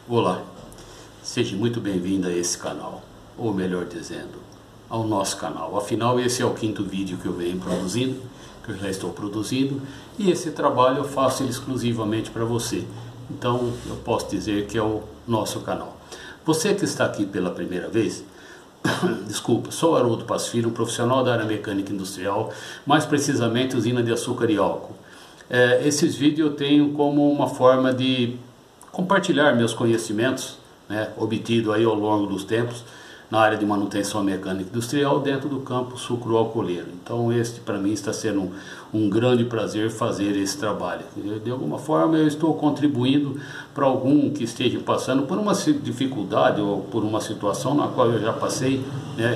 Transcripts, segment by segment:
Olá, seja muito bem-vindo a esse canal, ou melhor dizendo, ao nosso canal. Afinal, esse é o quinto vídeo que eu venho produzindo, que eu já estou produzindo, e esse trabalho eu faço exclusivamente para você. Então, eu posso dizer que é o nosso canal. Você que está aqui pela primeira vez, desculpa, sou Haroldo Passo Filho, um profissional da área mecânica industrial, mais precisamente usina de açúcar e álcool. Esses vídeos eu tenho como uma forma de compartilhar meus conhecimentos, obtidos aí ao longo dos tempos na área de manutenção mecânica industrial dentro do campo sucro-alcooleiro. Então este para mim está sendo um grande prazer fazer esse trabalho. De alguma forma eu estou contribuindo para algum que esteja passando por uma dificuldade ou por uma situação na qual eu já passei,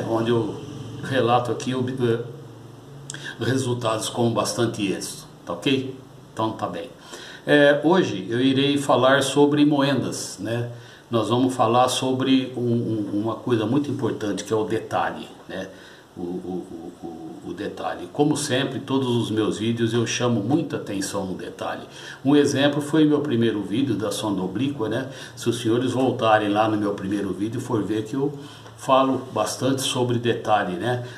onde eu relato aqui resultados com bastante êxito, tá ok? Então tá bem. Hoje eu irei falar sobre moendas, Nós vamos falar sobre uma coisa muito importante, que é o detalhe, o detalhe. Como sempre, todos os meus vídeos eu chamo muita atenção no detalhe. Um exemplo foi meu primeiro vídeo da sonda oblíqua, Se os senhores voltarem lá no meu primeiro vídeo, for ver que eu falo bastante sobre detalhe,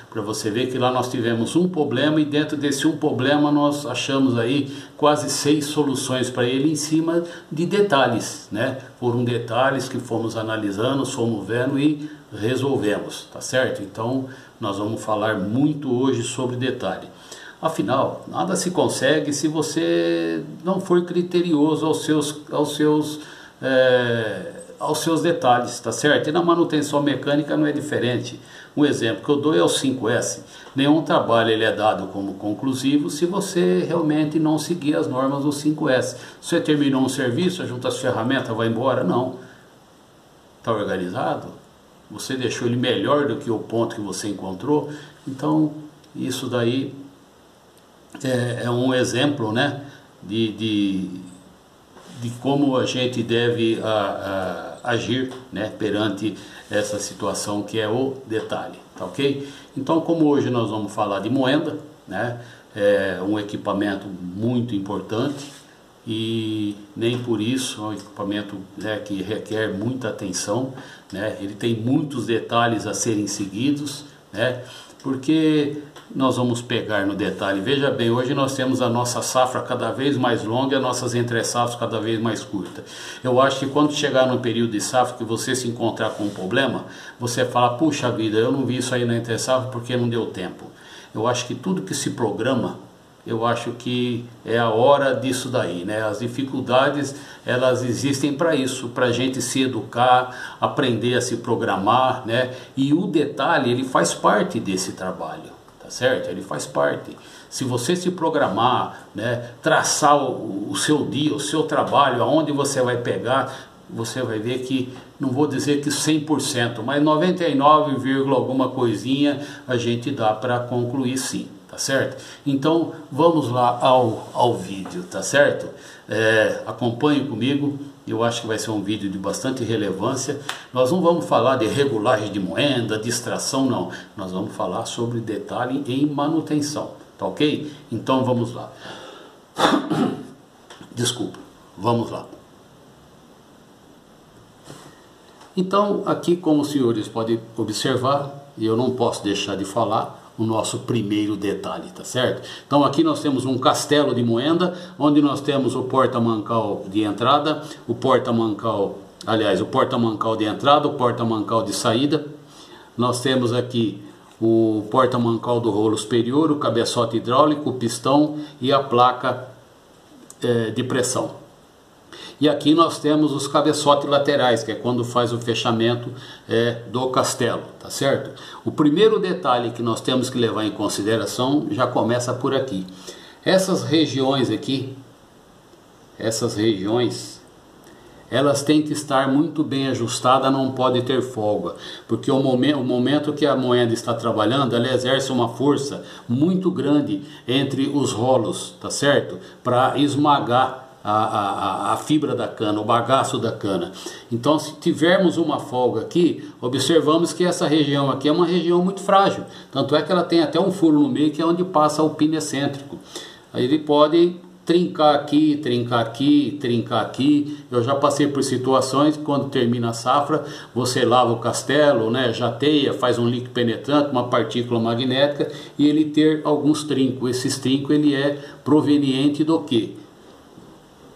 Para você ver que lá nós tivemos um problema e dentro desse um problema nós achamos aí quase 6 soluções para ele em cima de detalhes, Foram detalhes que fomos analisando, fomos vendo e resolvemos, tá certo? Então nós vamos falar muito hoje sobre detalhe. Afinal, nada se consegue se você não for criterioso aos seus detalhes, tá certo? E na manutenção mecânica não é diferente. Um exemplo que eu dou é o 5S. Nenhum trabalho ele é dado como conclusivo se você realmente não seguir as normas do 5S. Você terminou um serviço, junta as ferramentas, vai embora? Não. Está organizado? Você deixou ele melhor do que o ponto que você encontrou? Então, isso daí é um exemplo, de como a gente deve agir, perante essa situação que é o detalhe, tá ok? Então, como hoje nós vamos falar de moenda, é um equipamento muito importante e nem por isso é um equipamento que requer muita atenção, ele tem muitos detalhes a serem seguidos, porque nós vamos pegar no detalhe. Veja bem, hoje nós temos a nossa safra cada vez mais longa e as nossas entre-safras cada vez mais curtas. Eu acho que quando chegar no período de safra que você se encontrar com um problema, você fala, puxa vida, eu não vi isso aí na entre-safra porque não deu tempo. Eu acho que tudo que se programa, eu acho que é a hora disso daí, As dificuldades, elas existem para isso, para a gente se educar, aprender a se programar, E o detalhe, ele faz parte desse trabalho, tá certo? Ele faz parte. Se você se programar, traçar o seu dia, o seu trabalho, aonde você vai pegar, você vai ver que, não vou dizer que 100%, mas 99, alguma coisinha a gente dá para concluir sim. Tá certo? Então vamos lá ao vídeo, tá certo? Acompanhe comigo, eu acho que vai ser um vídeo de bastante relevância. Nós não vamos falar de regulagem de moenda, de extração, não. Nós vamos falar sobre detalhe em manutenção, tá ok? Então vamos lá. Desculpa, vamos lá. Então aqui, como os senhores podem observar, e eu não posso deixar de falar, o nosso primeiro detalhe, tá certo? Então aqui nós temos um castelo de moenda, onde nós temos o porta-mancal de entrada, o porta-mancal de entrada, o porta-mancal de saída. Nós temos aqui o porta-mancal do rolo superior, o cabeçote hidráulico, o pistão e a placa de pressão. E aqui nós temos os cabeçotes laterais, que é quando faz o fechamento do castelo, tá certo? O primeiro detalhe que nós temos que levar em consideração já começa por aqui. Essas regiões aqui, elas têm que estar muito bem ajustadas, não pode ter folga, porque o momento que a moenda está trabalhando, ela exerce uma força muito grande entre os rolos, tá certo? Para esmagar a fibra da cana, o bagaço da cana. Então, se tivermos uma folga aqui, observamos que essa região aqui é uma região muito frágil, tanto é que ela tem até um furo no meio, que é onde passa o pino excêntrico. Aí ele pode trincar aqui, trincar aqui, trincar aqui. Eu já passei por situações que quando termina a safra, você lava o castelo, né, jateia, faz um líquido penetrante, uma partícula magnética, e ele ter alguns trincos. Esses trincos ele é proveniente do quê?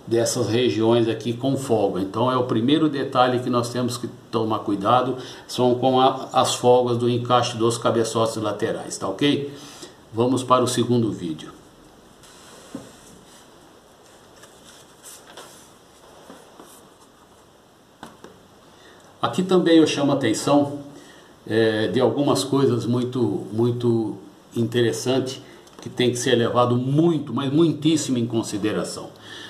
Dessas regiões aqui com folga. Então é o primeiro detalhe que nós temos que tomar cuidado, são com as folgas do encaixe dos cabeçotes laterais, tá ok? Vamos para o segundo vídeo. Aqui também eu chamo a atenção de algumas coisas muito interessantes que tem que ser levado muito, mas muitíssimo em consideração.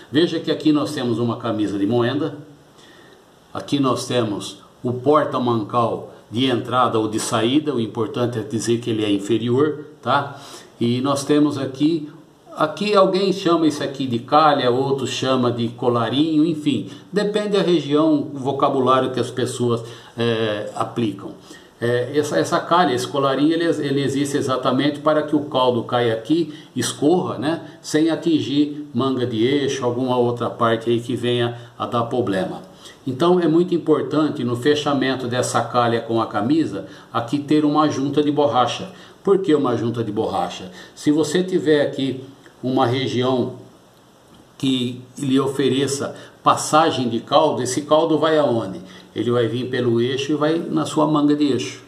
Veja que aqui nós temos uma camisa de moenda, aqui nós temos o porta-mancal de entrada ou de saída, o importante é dizer que ele é inferior, tá? E nós temos aqui alguém chama isso aqui de calha, outros chama de colarinho, enfim, depende da região, o vocabulário que as pessoas aplicam. Essa calha, esse colarinho, ele existe exatamente para que o caldo caia aqui, escorra, né, sem atingir manga de eixo, alguma outra parte aí que venha a dar problema. Então é muito importante no fechamento dessa calha com a camisa, aqui ter uma junta de borracha. Por que uma junta de borracha? Se você tiver aqui uma região que lhe ofereça passagem de caldo, esse caldo vai aonde? Ele vai vir pelo eixo e vai na sua manga de eixo.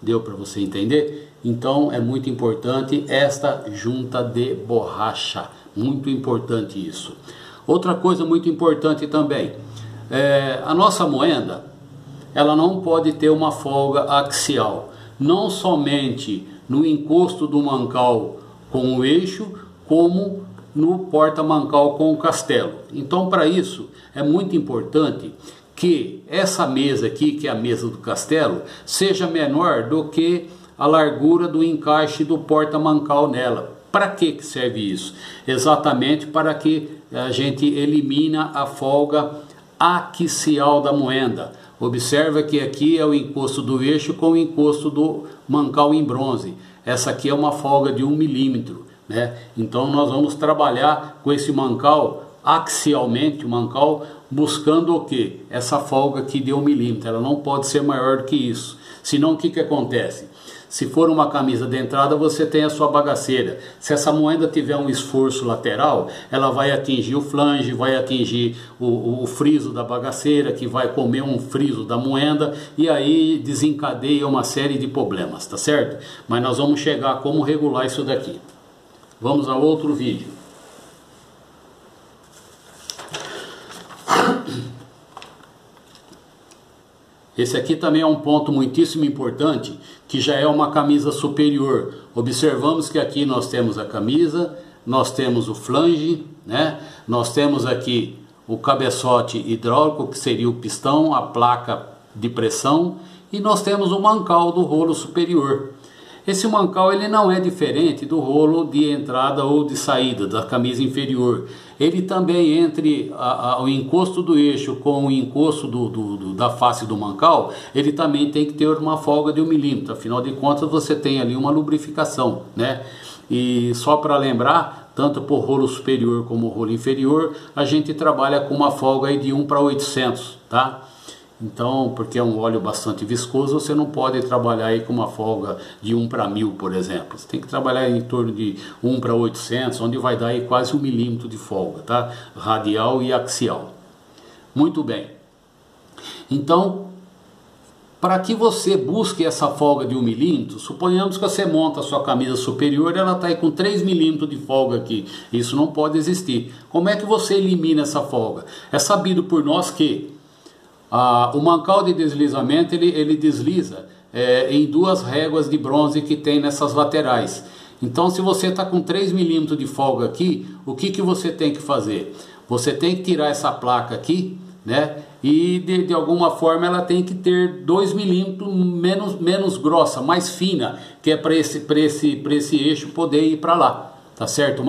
Deu para você entender? Então é muito importante esta junta de borracha. Muito importante isso. Outra coisa muito importante também. A nossa moenda, ela não pode ter uma folga axial. Não somente no encosto do mancal com o eixo, como no porta-mancal com o castelo. Então para isso é muito importante que essa mesa aqui, que é a mesa do castelo, seja menor do que a largura do encaixe do porta-mancal nela. Para que serve isso? Exatamente para que a gente elimina a folga axial da moenda. Observa que aqui é o encosto do eixo com o encosto do mancal em bronze. Essa aqui é uma folga de 1 milímetro, né? Então nós vamos trabalhar com esse mancal axialmente, o mancal, buscando o que? Essa folga aqui de 1 milímetro, ela não pode ser maior do que isso. Senão o que acontece? Se for uma camisa de entrada, você tem a sua bagaceira. Se essa moenda tiver um esforço lateral, ela vai atingir o flange, vai atingir o friso da bagaceira, que vai comer um friso da moenda, e aí desencadeia uma série de problemas, tá certo? Mas nós vamos chegar a como regular isso daqui. Vamos a outro vídeo. Esse aqui também é um ponto muitíssimo importante, que já é uma camisa superior. Observamos que aqui nós temos a camisa, nós temos o flange, né? Nós temos aqui o cabeçote hidráulico, que seria o pistão, a placa de pressão, e nós temos o mancal do rolo superior. Esse mancal ele não é diferente do rolo de entrada ou de saída da camisa inferior. Ele também, entre o encosto do eixo com o encosto da face do mancal, ele também tem que ter uma folga de 1 milímetro. Afinal de contas, você tem ali uma lubrificação, né? E só para lembrar, tanto por rolo superior como rolo inferior, a gente trabalha com uma folga aí de 1/800, tá? Então, porque é um óleo bastante viscoso, você não pode trabalhar aí com uma folga de 1/1000, por exemplo. Você tem que trabalhar em torno de 1/800, onde vai dar aí quase 1 milímetro de folga, tá? Radial e axial. Muito bem. Então, para que você busque essa folga de 1 milímetro, suponhamos que você monta a sua camisa superior, ela está aí com 3 milímetros de folga aqui. Isso não pode existir. Como é que você elimina essa folga? É sabido por nós que o mancal de deslizamento ele desliza em 2 réguas de bronze que tem nessas laterais. Então, se você está com 3 milímetros de folga aqui, o que você tem que fazer? Você tem que tirar essa placa aqui, né? E de alguma forma ela tem que ter 2 milímetros menos grossa, mais fina, que é para esse eixo poder ir para lá. Tá certo? O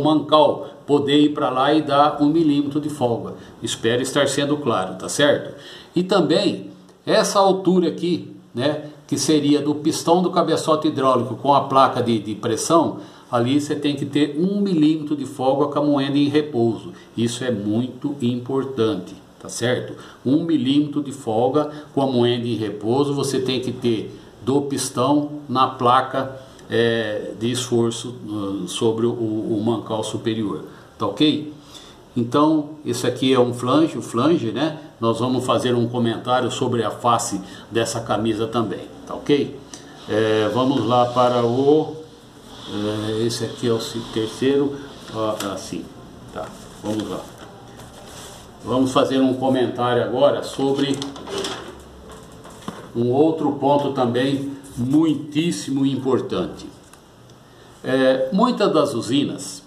mancal poder ir para lá e dar 1 milímetro de folga. Espero estar sendo claro, tá certo? E também, essa altura aqui, né, que seria do pistão do cabeçote hidráulico com a placa de pressão, ali você tem que ter 1 milímetro de folga com a moenda em repouso. Isso é muito importante, tá certo? 1 milímetro de folga com a moenda em repouso você tem que ter do pistão na placa de esforço sobre o mancal superior, tá ok? Então, esse aqui é um flange, o flange, né? Nós vamos fazer um comentário sobre a face dessa camisa também, tá ok? Vamos lá para o... esse aqui é o terceiro, assim, tá? Vamos lá. Vamos fazer um comentário agora sobre um outro ponto também muitíssimo importante. Muitas das usinas,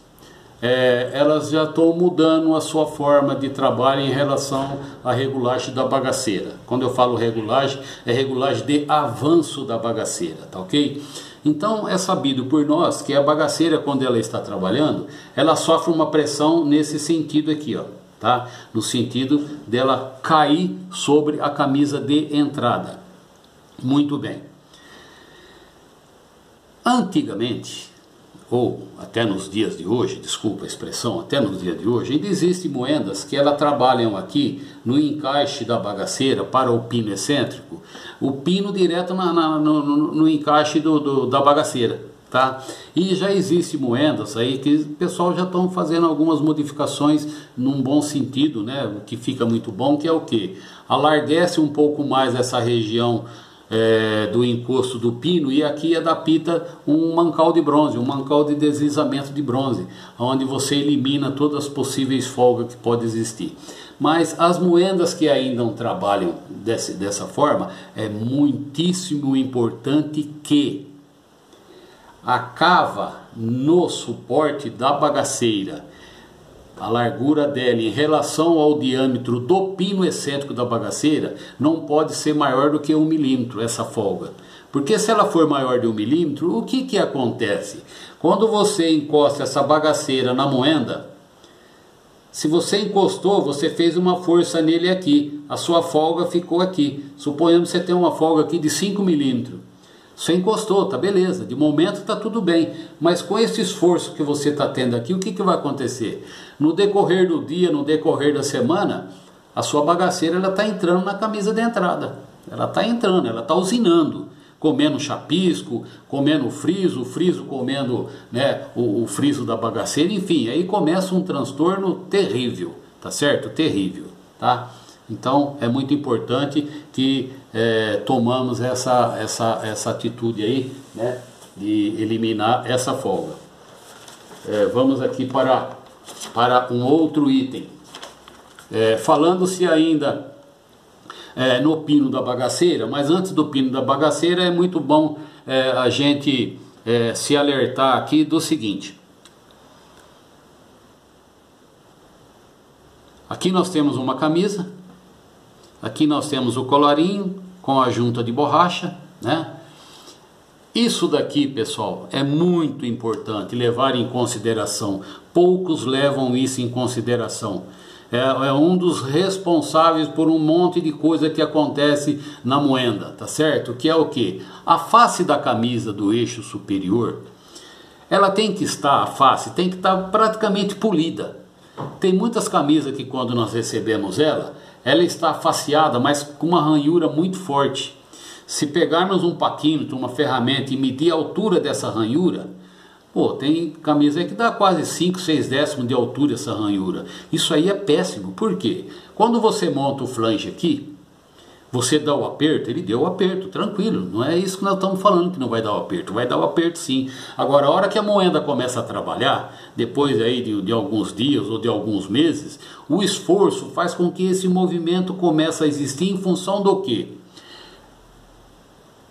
elas já estão mudando a sua forma de trabalho em relação à regulagem da bagaceira. Quando eu falo regulagem, é regulagem de avanço da bagaceira, tá ok? Então é sabido por nós que a bagaceira, quando ela está trabalhando, ela sofre uma pressão nesse sentido aqui, ó, tá? No sentido dela cair sobre a camisa de entrada. Muito bem. Antigamente, ou até nos dias de hoje, desculpa a expressão, até nos dias de hoje, ainda existem moendas que elas trabalham aqui no encaixe da bagaceira para o pino excêntrico, o pino direto no encaixe da bagaceira, tá? E já existem moendas aí que o pessoal já estão fazendo algumas modificações num bom sentido, né? O que fica muito bom, que é o que? Alarguece um pouco mais essa região do encosto do pino, e aqui adapta um mancal de bronze, um mancal de deslizamento de bronze, onde você elimina todas as possíveis folgas que pode existir. Mas as moendas que ainda não trabalham dessa forma, é muitíssimo importante que a cava no suporte da bagaceira, a largura dela em relação ao diâmetro do pino excêntrico da bagaceira não pode ser maior do que 1 milímetro, essa folga. Porque se ela for maior de 1 milímetro, o que acontece? Quando você encosta essa bagaceira na moenda, se você encostou, você fez uma força nele aqui, a sua folga ficou aqui. Suponhamos que você tem uma folga aqui de 5 milímetros. Você encostou, tá beleza, de momento tá tudo bem, mas com esse esforço que você está tendo aqui, o que vai acontecer? No decorrer do dia, no decorrer da semana, a sua bagaceira ela está entrando na camisa de entrada, ela está entrando, ela está usinando, comendo chapisco, comendo o friso comendo, né, o friso da bagaceira, enfim, aí começa um transtorno terrível, tá certo? Terrível, tá? Então é muito importante que tomamos essa atitude aí, né, de eliminar essa folga. Vamos aqui para um outro item. Falando-se ainda no pino da bagaceira, mas antes do pino da bagaceira é muito bom a gente se alertar aqui do seguinte. Aqui nós temos uma camisa. Aqui nós temos o colarinho com a junta de borracha, né? Isso daqui, pessoal, é muito importante levar em consideração. Poucos levam isso em consideração. É um dos responsáveis por um monte de coisa que acontece na moenda, tá certo? Que é o que? A face da camisa do eixo superior, ela tem que estar, a face tem que estar praticamente polida. Tem muitas camisas que quando nós recebemos ela está faceada, mas com uma ranhura muito forte. Se pegarmos um paquímetro, uma ferramenta e medir a altura dessa ranhura, tem camisa que dá quase 5, 6 décimos de altura essa ranhura. Isso aí é péssimo. Por quê? Quando você monta o flange aqui, você dá o aperto, ele deu o aperto, tranquilo. Não é isso que nós estamos falando que não vai dar o aperto. Vai dar o aperto sim. Agora, a hora que a moenda começa a trabalhar, depois aí de alguns dias ou de alguns meses, o esforço faz com que esse movimento comece a existir em função do quê?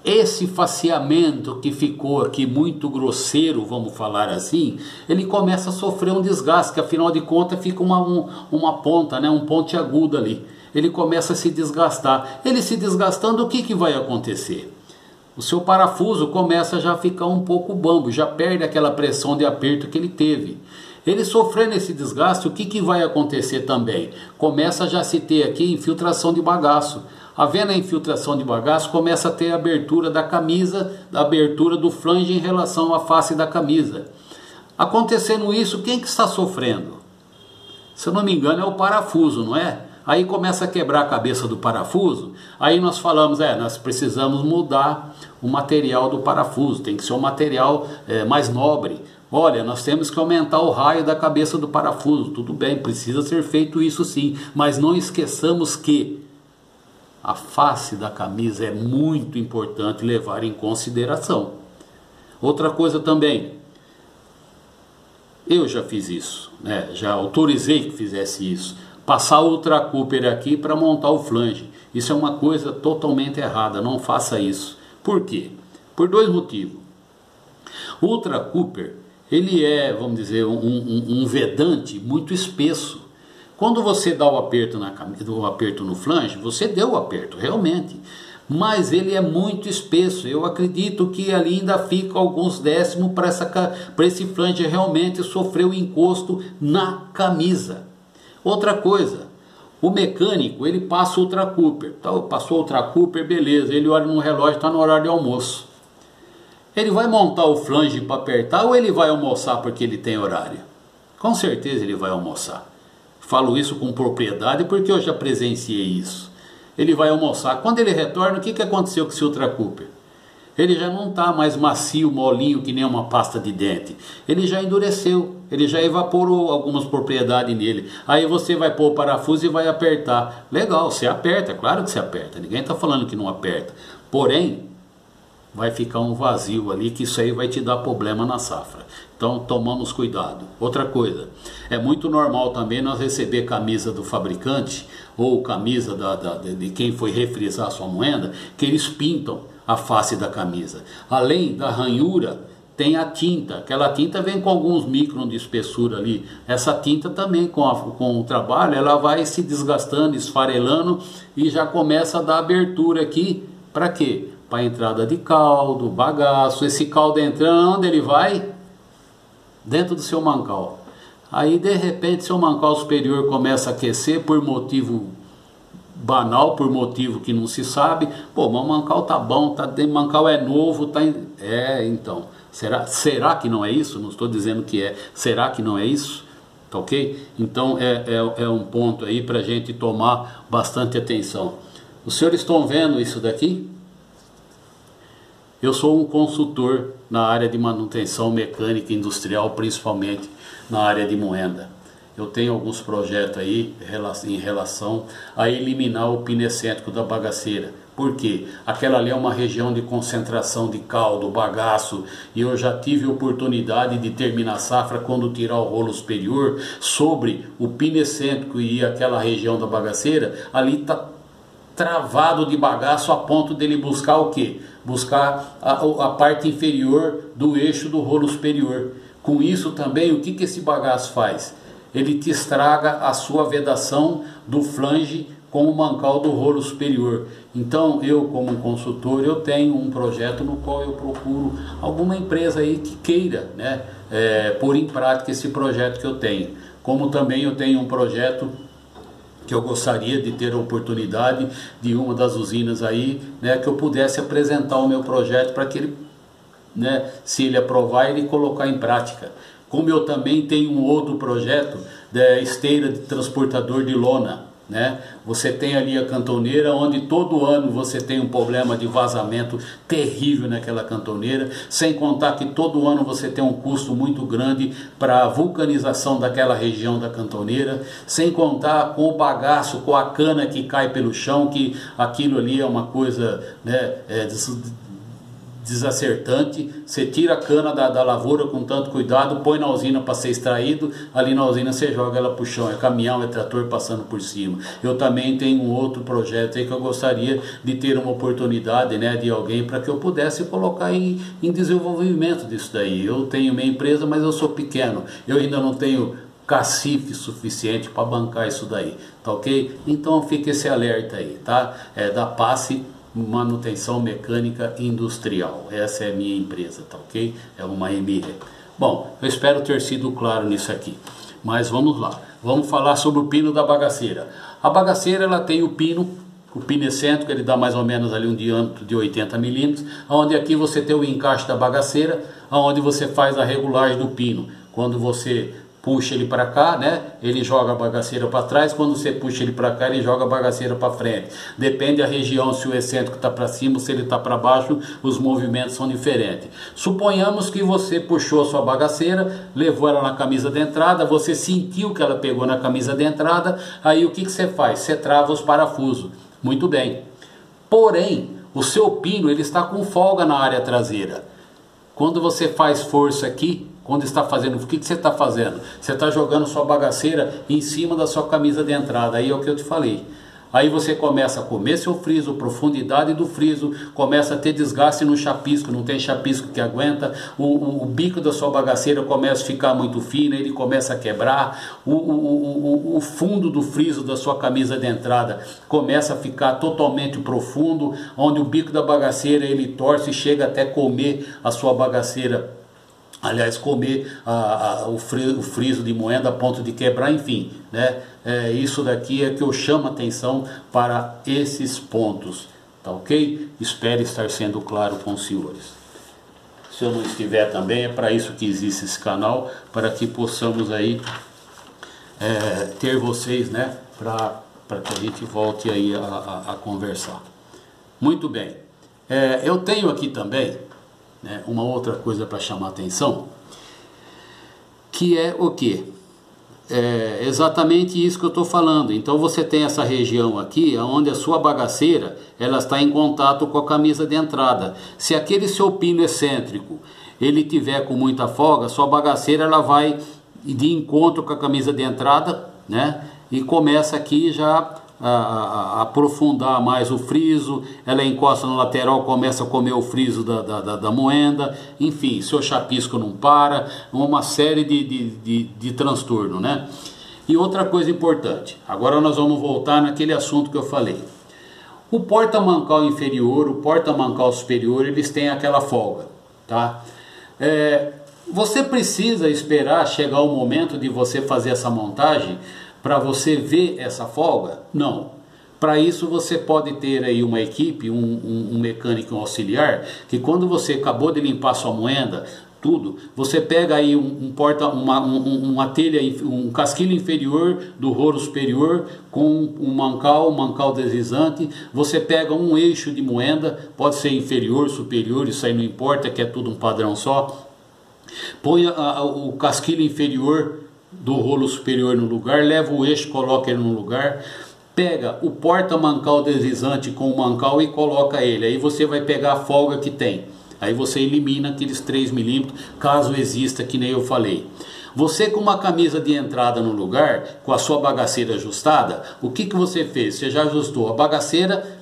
Esse faceamento que ficou aqui muito grosseiro, vamos falar assim, ele começa a sofrer um desgaste, que afinal de contas fica uma ponta, né, um pontiagudo ali. Ele começa a se desgastar. Ele se desgastando, o que vai acontecer? O seu parafuso começa já a ficar um pouco bambo, já perde aquela pressão de aperto que ele teve. Ele sofrendo esse desgaste, o que vai acontecer também? Começa já a se ter aqui infiltração de bagaço. Havendo a infiltração de bagaço, começa a ter a abertura da camisa, a abertura do flange em relação à face da camisa. Acontecendo isso, quem que está sofrendo? Se eu não me engano é o parafuso, não é? Aí começa a quebrar a cabeça do parafuso, aí nós falamos, nós precisamos mudar o material do parafuso, tem que ser um material mais nobre. Olha, nós temos que aumentar o raio da cabeça do parafuso, tudo bem, precisa ser feito isso sim, mas não esqueçamos que a face da camisa é muito importante levar em consideração. Outra coisa também, eu já fiz isso, né? Já autorizei que fizesse isso. Passar o Ultra Cooper aqui para montar o flange. Isso é uma coisa totalmente errada, não faça isso. Por quê? Por dois motivos. O Ultra Cooper, ele é, vamos dizer, um vedante muito espesso. Quando você dá o aperto, o aperto no flange, você deu o aperto, realmente. Mas ele é muito espesso. Eu acredito que ali ainda fica alguns décimos para esse flange realmente sofrer o encosto na camisa. Outra coisa, o mecânico, ele passa o Ultra Cooper. Então, passou o Ultra Cooper, beleza. Ele olha no relógio, está no horário de almoço. Ele vai montar o flange para apertar ou ele vai almoçar porque ele tem horário? Com certeza ele vai almoçar. Falo isso com propriedade porque eu já presenciei isso. Ele vai almoçar. Quando ele retorna, o que aconteceu com esse Ultra Cooper? Ele já não está mais macio, molinho, que nem uma pasta de dente. Ele já endureceu, ele já evaporou algumas propriedades nele. Aí você vai pôr o parafuso e vai apertar. Legal, você aperta, claro que você aperta. Ninguém está falando que não aperta. Porém, vai ficar um vazio ali, que isso aí vai te dar problema na safra. Então tomamos cuidado. Outra coisa, é muito normal também nós receber camisa do fabricante ou camisa de quem foi refrisar a sua moenda, que eles pintam a face da camisa. Além da ranhura, tem a tinta. Aquela tinta vem com alguns microns de espessura ali. Essa tinta também, com o trabalho, ela vai se desgastando, esfarelando e já começa a dar abertura aqui. Para quê? Para a entrada de caldo, bagaço. Esse caldo entrando, onde ele vai? Dentro do seu mancal. Aí de repente seu mancal superior começa a aquecer por motivo banal, por motivo que não se sabe. Pô, mas o mancal tá bom, o mancal é novo, tá então, será que não é isso? Não estou dizendo que é. Será que não é isso? Tá ok? Então é um ponto aí para a gente tomar bastante atenção. Os senhores estão vendo isso daqui? Eu sou um consultor na área de manutenção mecânica industrial, principalmente na área de moenda. Eu tenho alguns projetos aí em relação a eliminar o pino excêntrico da bagaceira. Por quê? Aquela ali é uma região de concentração de caldo, bagaço, e eu já tive oportunidade de terminar a safra quando tirar o rolo superior sobre o pino excêntrico e aquela região da bagaceira, ali está travado de bagaço a ponto dele buscar o quê? Buscar a parte inferior do eixo do rolo superior. Com isso também, o que esse bagaço faz? Ele te estraga a sua vedação do flange com o mancal do rolo superior. Então eu, como consultor, eu tenho um projeto no qual eu procuro alguma empresa aí que queira, né, pôr em prática esse projeto que eu tenho. Como também eu tenho um projeto que eu gostaria de ter a oportunidade de uma das usinas aí, né, que eu pudesse apresentar o meu projeto para que ele, né, se ele aprovar, ele colocar em prática. Como eu também tenho um outro projeto da esteira de transportador de lona, né? Você tem ali a cantoneira, onde todo ano você tem um problema de vazamento terrível naquela cantoneira, sem contar que todo ano você tem um custo muito grande para a vulcanização daquela região da cantoneira, sem contar com o bagaço, com a cana que cai pelo chão, que aquilo ali é uma coisa, né, desacertante. Você tira a cana da lavoura com tanto cuidado, põe na usina para ser extraído, ali na usina você joga ela para o chão, é caminhão, é trator passando por cima. Eu também tenho um outro projeto aí que eu gostaria de ter uma oportunidade, né, de alguém para que eu pudesse colocar em desenvolvimento disso daí. Eu tenho minha empresa, mas eu sou pequeno, eu ainda não tenho cacife suficiente para bancar isso daí, tá ok? Então fica esse alerta aí, tá? Da Passe Manutenção Mecânica Industrial. Essa é a minha empresa, tá ok? É uma MR. Bom, eu espero ter sido claro nisso aqui. Mas vamos lá. Vamos falar sobre o pino da bagaceira. A bagaceira, ela tem o pino excêntrico, ele dá mais ou menos ali um diâmetro de 80 milímetros, onde aqui você tem o encaixe da bagaceira, onde você faz a regulagem do pino. Quando você puxa ele para cá, né, ele joga a bagaceira para trás. Quando você puxa ele para cá, ele joga a bagaceira para frente. Depende da região, se o excêntrico está para cima, se ele está para baixo, os movimentos são diferentes. Suponhamos que você puxou a sua bagaceira, levou ela na camisa de entrada, você sentiu que ela pegou na camisa de entrada, aí o que você faz? Você trava os parafusos. Muito bem. Porém, o seu pino ele está com folga na área traseira. Quando você faz força aqui, quando está fazendo, o que você está fazendo? Você está jogando sua bagaceira em cima da sua camisa de entrada, aí é o que eu te falei. Aí você começa a comer seu friso, profundidade do friso, começa a ter desgaste no chapisco, não tem chapisco que aguenta, o bico da sua bagaceira começa a ficar muito fino, ele começa a quebrar, o fundo do friso da sua camisa de entrada começa a ficar totalmente profundo, onde o bico da bagaceira ele torce e chega até comer a sua bagaceira. Aliás, comer o friso de moenda a ponto de quebrar, enfim, né? Isso daqui é que eu chamo a atenção para esses pontos, tá ok? Espero estar sendo claro com os senhores. Se eu não estiver também, é para isso que existe esse canal, para que possamos aí ter vocês, né? Para que a gente volte aí a conversar. Muito bem. Eu tenho aqui também, né, uma outra coisa para chamar a atenção, que é o que? Exatamente isso que eu estou falando. Então você tem essa região aqui, onde a sua bagaceira ela está em contato com a camisa de entrada. Se aquele seu pino excêntrico ele tiver com muita folga, sua bagaceira ela vai de encontro com a camisa de entrada, né? E começa aqui já a aprofundar mais o friso, ela encosta no lateral, começa a comer o friso da moenda, enfim, seu chapisco não para, uma série de transtorno, né? E outra coisa importante, agora nós vamos voltar naquele assunto que eu falei. O porta-mancal inferior, o porta-mancal superior, eles têm aquela folga, tá? Você precisa esperar chegar o momento de você fazer essa montagem para você ver essa folga? Não. Para isso você pode ter aí uma equipe, um mecânico auxiliar, que quando você acabou de limpar sua moenda, tudo, você pega aí uma telha, um casquilho inferior do rolo superior com um mancal deslizante, você pega um eixo de moenda, pode ser inferior, superior, isso aí não importa, que é tudo um padrão só. Põe o casquilho inferior do rolo superior no lugar, leva o eixo, coloca ele no lugar, pega o porta-mancal deslizante com o mancal e coloca ele, aí você vai pegar a folga que tem, aí você elimina aqueles 3 milímetros, caso exista, que nem eu falei. Você com uma camisa de entrada no lugar, com a sua bagaceira ajustada, o que você fez? Você já ajustou a bagaceira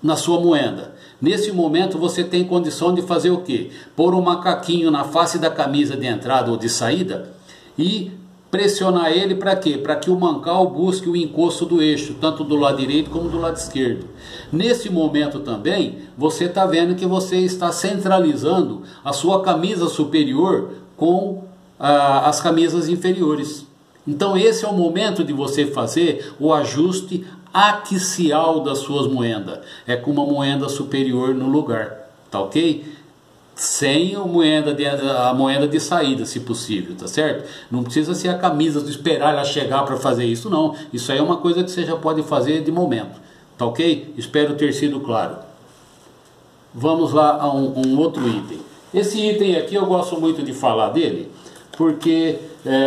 na sua moenda. Nesse momento você tem condição de fazer o quê? Pôr um macaquinho na face da camisa de entrada ou de saída e pressionar ele para quê? Para que o mancal busque o encosto do eixo, tanto do lado direito como do lado esquerdo. Nesse momento também, você está vendo que você está centralizando a sua camisa superior com as camisas inferiores. Então esse é o momento de você fazer o ajuste axial das suas moendas. É com uma moenda superior no lugar, tá ok? Sem a moenda de saída, se possível, tá certo? Não precisa ser a camisa de esperar ela chegar para fazer isso, não. Isso aí é uma coisa que você já pode fazer de momento, tá ok? Espero ter sido claro. Vamos lá a um outro item. Esse item aqui eu gosto muito de falar dele, porque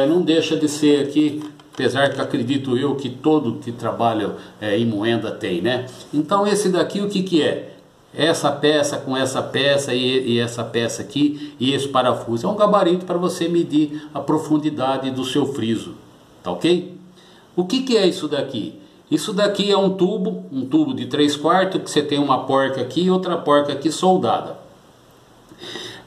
não deixa de ser aqui, apesar que acredito eu que todo que trabalha em moenda tem, né? Então esse daqui o que é? Essa peça com essa peça e essa peça aqui e esse parafuso. É um gabarito para você medir a profundidade do seu friso, tá ok? O que é isso daqui? Isso daqui é um tubo de 3/4 que você tem uma porca aqui e outra porca aqui soldada.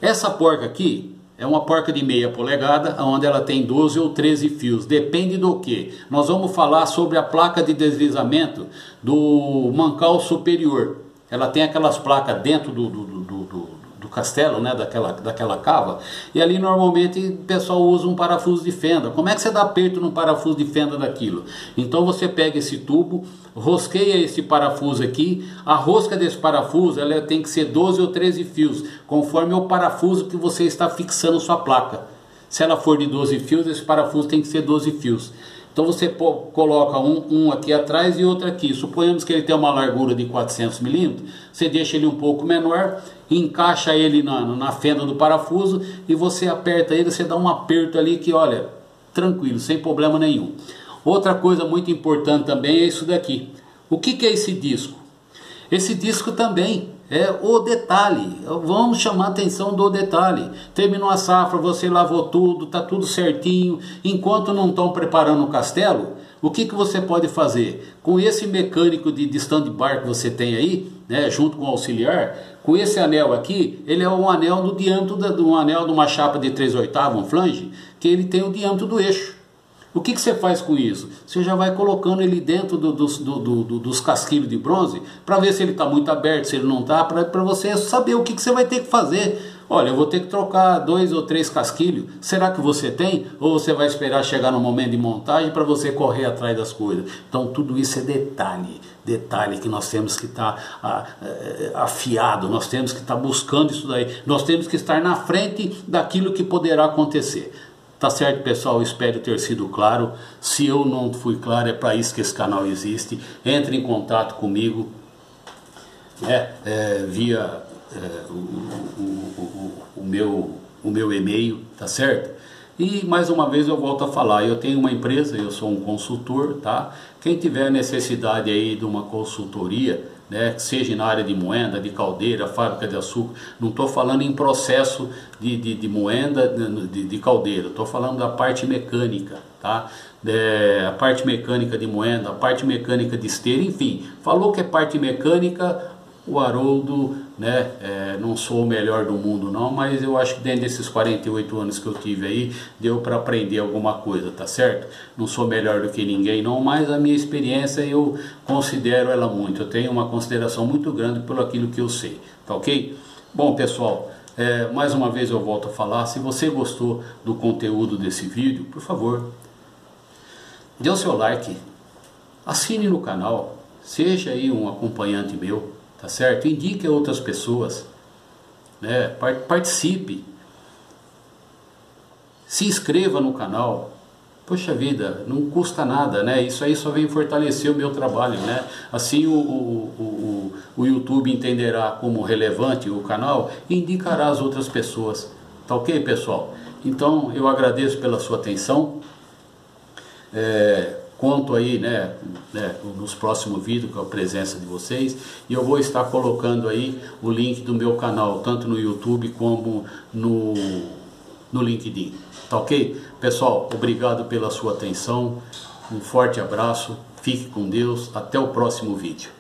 Essa porca aqui é uma porca de 0,5 polegada, onde ela tem 12 ou 13 fios, depende do que. Nós vamos falar sobre a placa de deslizamento do mancal superior. Ela tem aquelas placas dentro do castelo, né, daquela cava, e ali normalmente o pessoal usa um parafuso de fenda. Como é que você dá aperto no parafuso de fenda daquilo? Então você pega esse tubo, rosqueia esse parafuso aqui, a rosca desse parafuso ela tem que ser 12 ou 13 fios, conforme o parafuso que você está fixando sua placa. Se ela for de 12 fios, esse parafuso tem que ser 12 fios. Então você coloca um aqui atrás e outro aqui. Suponhamos que ele tem uma largura de 400 milímetros. Você deixa ele um pouco menor, encaixa ele na fenda do parafuso e você aperta ele, você dá um aperto ali que, olha, tranquilo, sem problema nenhum. Outra coisa muito importante também é isso daqui. O que é esse disco? Esse disco também é o detalhe. Vamos chamar a atenção do detalhe. Terminou a safra, você lavou tudo, está tudo certinho. Enquanto não estão preparando o castelo, o que você pode fazer? Com esse mecânico de stand-bar que você tem aí, né, junto com o auxiliar, com esse anel aqui, ele é um anel do diâmetro um anel de uma chapa de 3/8, um flange, que ele tem o diâmetro do eixo. O que você faz com isso? Você já vai colocando ele dentro dos casquilhos de bronze para ver se ele está muito aberto, se ele não está, para você saber o que você vai ter que fazer. Olha, eu vou ter que trocar 2 ou 3 casquilhos. Será que você tem? Ou você vai esperar chegar no momento de montagem para você correr atrás das coisas? Então tudo isso é detalhe que nós temos que estar afiado, nós temos que estar buscando isso daí, nós temos que estar na frente daquilo que poderá acontecer. Tá certo, pessoal? Espero ter sido claro. Se eu não fui claro, é para isso que esse canal existe. Entre em contato comigo via o meu e-mail, tá certo? E mais uma vez eu volto a falar, eu tenho uma empresa, eu sou um consultor, tá? Quem tiver necessidade aí de uma consultoria, né, que seja na área de moenda, de caldeira, fábrica de açúcar, não estou falando em processo de moenda, de caldeira, estou falando da parte mecânica, tá? A parte mecânica de moenda, a parte mecânica de esteira, enfim, falou que é parte mecânica, o Haroldo, né, não sou o melhor do mundo não, mas eu acho que dentro desses 48 anos que eu tive aí, deu para aprender alguma coisa, tá certo? Não sou melhor do que ninguém não, mas a minha experiência eu considero ela muito, eu tenho uma consideração muito grande pelo aquilo que eu sei, tá ok? Bom, pessoal, mais uma vez eu volto a falar, se você gostou do conteúdo desse vídeo, por favor, dê o seu like, assine no canal, seja aí um acompanhante meu, tá certo? Indique a outras pessoas, né? Participe, se inscreva no canal. Poxa vida, não custa nada, né? Isso aí só vem fortalecer o meu trabalho, né? Assim o YouTube entenderá como relevante o canal e indicará às outras pessoas. Tá ok, pessoal? Então eu agradeço pela sua atenção. Conto aí, né, nos próximos vídeos com a presença de vocês, e eu vou estar colocando aí o link do meu canal, tanto no YouTube como no LinkedIn, tá ok? Pessoal, obrigado pela sua atenção, um forte abraço, fique com Deus, até o próximo vídeo.